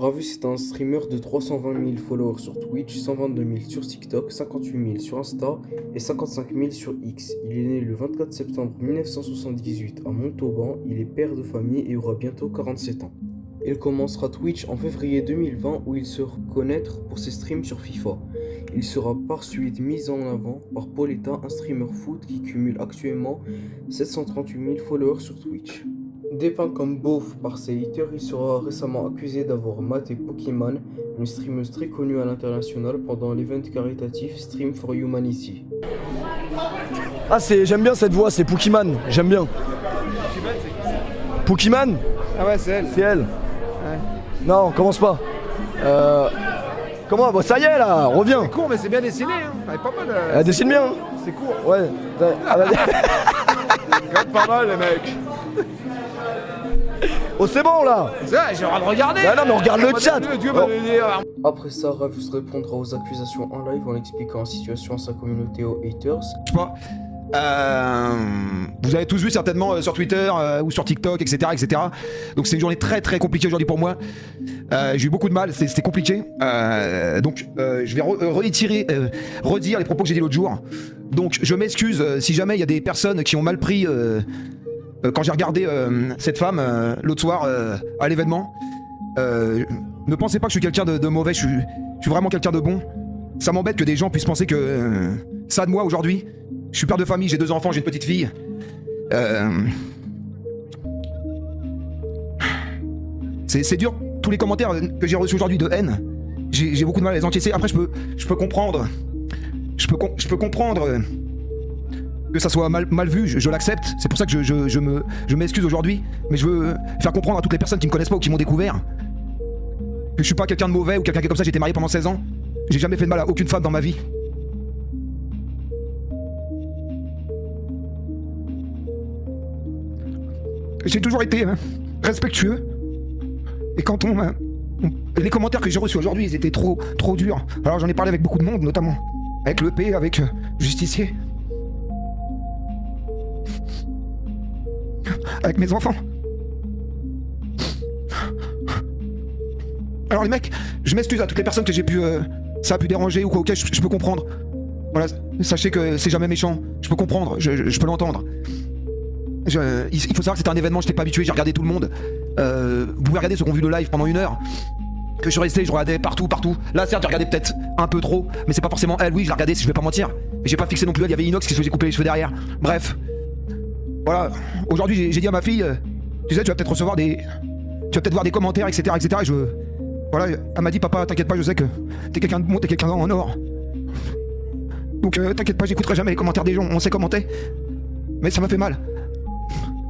Ravus est un streamer de 320 000 followers sur Twitch, 122 000 sur TikTok, 58 000 sur Insta et 55 000 sur X. Il est né le 24 septembre 1978 à Montauban, il est père de famille et aura bientôt 47 ans. Il commencera Twitch en février 2020 où il se connaître pour ses streams sur FIFA. Il sera par suite mis en avant par Pauletta, un streamer foot qui cumule actuellement 738 000 followers sur Twitch. Dépeint comme beauf par ses haters, il sera récemment accusé d'avoir maté Pokémon, une streameuse très connue à l'international pendant l'event caritatif Stream for Humanity. Ah j'aime bien cette voix, c'est Pokémon, j'aime bien. Pokémon? Ah ouais, c'est elle. C'est elle. Ouais. Non, commence pas. Comment? Bah ça y est là, reviens. C'est court mais c'est bien dessiné, hein. Elle est pas mal. Elle dessine bien. Hein. C'est court. Ouais. Regarde pas mal les mecs. Oh c'est bon là. C'est vrai, j'ai le droit de regarder. Bah non mais on regarde le chat. Après ça, Ravus répondra aux accusations en live en expliquant la situation à sa communauté aux haters. Je sais pas. Vous avez tous vu certainement sur Twitter ou sur TikTok, etc., etc. Donc c'est une journée très très compliquée aujourd'hui pour moi. J'ai eu beaucoup de mal, c'était compliqué. Donc je vais redire les propos que j'ai dit l'autre jour. Donc je m'excuse si jamais il y a des personnes qui ont mal pris quand j'ai regardé cette femme l'autre soir à l'événement. Ne pensez pas que je suis quelqu'un de mauvais, je suis vraiment quelqu'un de bon. Ça m'embête que des gens puissent penser que ça de moi aujourd'hui. Je suis père de famille, j'ai 2 enfants, j'ai une petite fille. C'est dur, tous les commentaires que j'ai reçus aujourd'hui de haine. J'ai beaucoup de mal à les encaisser. Après, je peux comprendre. Je peux comprendre que ça soit mal vu, je l'accepte. C'est pour ça que je m'excuse aujourd'hui. Mais je veux faire comprendre à toutes les personnes qui me connaissent pas ou qui m'ont découvert que je suis pas quelqu'un de mauvais ou quelqu'un qui est comme ça. J'ai été marié pendant 16 ans. J'ai jamais fait de mal à aucune femme dans ma vie. J'ai toujours été respectueux. Et quand les commentaires que j'ai reçus aujourd'hui, ils étaient trop durs. Alors j'en ai parlé avec beaucoup de monde, notamment avec l'EP, avec Justicier, avec mes enfants. Alors les mecs, je m'excuse à toutes les personnes que ça a pu déranger ou quoi, ok, je peux comprendre. Voilà, sachez que c'est jamais méchant. Je peux comprendre, je peux l'entendre. Il faut savoir que c'était un événement, je n'étais pas habitué, j'ai regardé tout le monde. Vous pouvez regarder ceux qui ont vu le live pendant 1 heure. Que je suis resté, je regardais partout. Là certes j'ai regardé peut-être un peu trop, mais c'est pas forcément elle, oui je la regardais, si je vais pas mentir. Mais j'ai pas fixé non plus elle, il y avait Inox qui se faisait couper les cheveux derrière. Bref. Voilà. Aujourd'hui j'ai dit à ma fille, tu sais tu vas peut-être recevoir tu vas peut-être voir des commentaires, etc. etc. Et voilà, elle m'a dit papa t'inquiète pas, je sais que t'es quelqu'un de bon, t'es quelqu'un en or. Donc t'inquiète pas, j'écouterai jamais les commentaires des gens, on sait commenter. Mais ça m'a fait mal.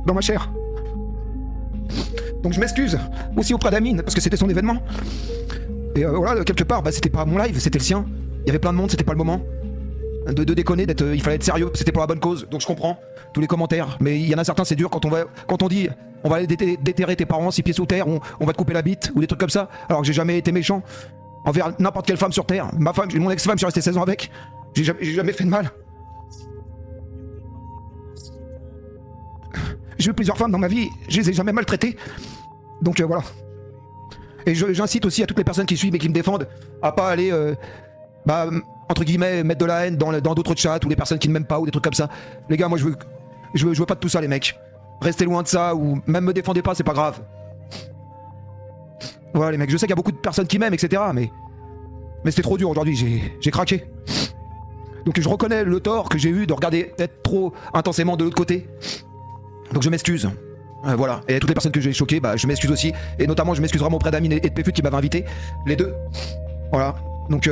Dans ma chair. Donc je m'excuse aussi auprès d'Amine parce que c'était son événement. Et voilà, quelque part, c'était pas mon live, c'était le sien. Il y avait plein de monde, c'était pas le moment de déconner, il fallait être sérieux, c'était pour la bonne cause. Donc je comprends tous les commentaires, mais il y en a certains c'est dur quand on dit on va aller déterrer tes parents 6 pieds sous terre, on va te couper la bite ou des trucs comme ça. Alors que j'ai jamais été méchant envers n'importe quelle femme sur terre. Ma femme, mon ex-femme, je suis resté 16 ans avec. J'ai jamais fait de mal. J'ai eu plusieurs femmes dans ma vie, je les ai jamais maltraitées. Donc voilà. Et j'incite aussi à toutes les personnes qui suivent et qui me défendent à pas aller, entre guillemets, mettre de la haine dans d'autres chats ou les personnes qui ne m'aiment pas ou des trucs comme ça. Les gars, moi je veux pas de tout ça les mecs. Restez loin de ça ou même me défendez pas, c'est pas grave. Voilà les mecs, je sais qu'il y a beaucoup de personnes qui m'aiment, etc. Mais c'était trop dur aujourd'hui, j'ai craqué. Donc je reconnais le tort que j'ai eu de regarder peut-être trop intensément de l'autre côté. Donc je m'excuse. Voilà. Et toutes les personnes que j'ai choquées, je m'excuse aussi. Et notamment, je m'excuse vraiment auprès d'Amine et de Péfut qui m'avaient invité. Les deux. Voilà. Donc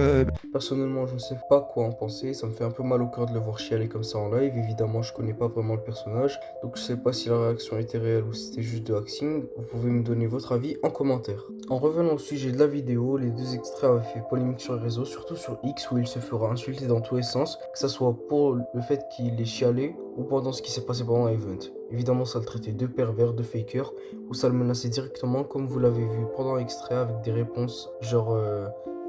Personnellement, je ne sais pas quoi en penser. Ça me fait un peu mal au cœur de le voir chialer comme ça en live. Évidemment, je connais pas vraiment le personnage. Donc je sais pas si la réaction était réelle ou si c'était juste de acting. Vous pouvez me donner votre avis en commentaire. En revenant au sujet de la vidéo, les 2 extraits avaient fait polémique sur les réseaux, surtout sur X où il se fera insulter dans tous les sens, que ce soit pour le fait qu'il ait chialé ou pendant ce qui s'est passé pendant l'event. Évidemment, ça le traitait de pervers, de faker, ou ça le menaçait directement comme vous l'avez vu pendant l'extrait avec des réponses genre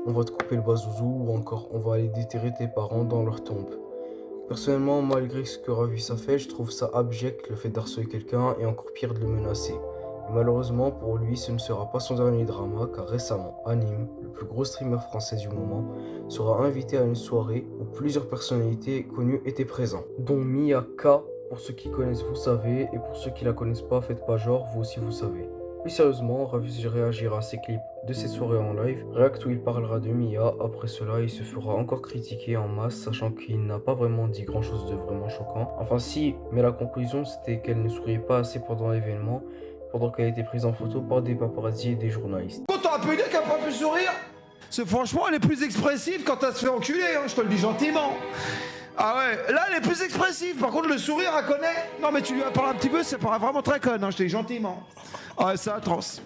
on va te couper le bazouzou ou encore on va aller déterrer tes parents dans leur tombe. Personnellement, malgré ce que Ravus a fait, je trouve ça abject le fait d'harceler quelqu'un et encore pire de le menacer. Et malheureusement pour lui, ce ne sera pas son dernier drama car récemment, Anime, le plus gros streamer français du moment, sera invité à une soirée où plusieurs personnalités connues étaient présentes, dont Mia K. Pour ceux qui connaissent, vous savez, et pour ceux qui la connaissent pas, faites pas genre, vous aussi vous savez. Plus sérieusement, Ravus réagira à ces clips de ses soirées en live, React où il parlera de Mia. Après cela, il se fera encore critiquer en masse, sachant qu'il n'a pas vraiment dit grand chose de vraiment choquant. Enfin si, mais la conclusion c'était qu'elle ne souriait pas assez pendant l'événement, pendant qu'elle était prise en photo par des paparazzi et des journalistes. T'aurais pu dire qu'elle n'a pas pu sourire? C'est franchement, elle est plus expressive quand elle se fait enculer, hein, je te le dis gentiment. Ah ouais, là elle est plus expressive, par contre le sourire elle connaît. Non mais tu lui as parlé un petit peu, c'est pas vraiment très conne, hein, je te dis gentiment. Ah ouais, c'est atroce.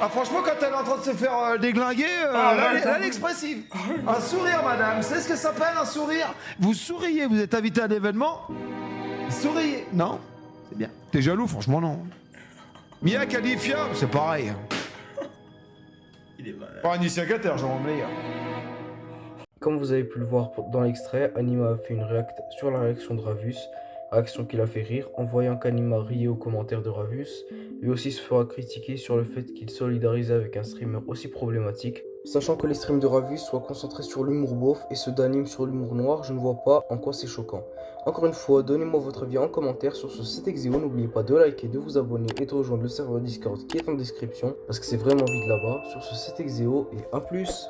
Ah franchement quand elle est en train de se faire déglinguer, elle est expressive. Un sourire madame, c'est ce que ça s'appelle un sourire. Vous souriez, vous êtes invité à un événement, souriez. Non, c'est bien. T'es jaloux, franchement non. Mia Khalifa, c'est pareil. Il est malade. Pas un initiateur, j'en remets. Comme vous avez pu le voir dans l'extrait, Anima a fait une réact sur la réaction de Ravus, réaction qui l'a fait rire, en voyant qu'Anima riait aux commentaires de Ravus. Lui aussi se fera critiquer sur le fait qu'il solidarise avec un streamer aussi problématique. Sachant que les streams de Ravus soient concentrés sur l'humour beauf et ceux d'Anime sur l'humour noir, je ne vois pas en quoi c'est choquant. Encore une fois, donnez-moi votre avis en commentaire sur ce 7xeo, n'oubliez pas de liker, de vous abonner et de rejoindre le serveur Discord qui est en description, parce que c'est vraiment vide là-bas, sur ce 7xeo et à plus.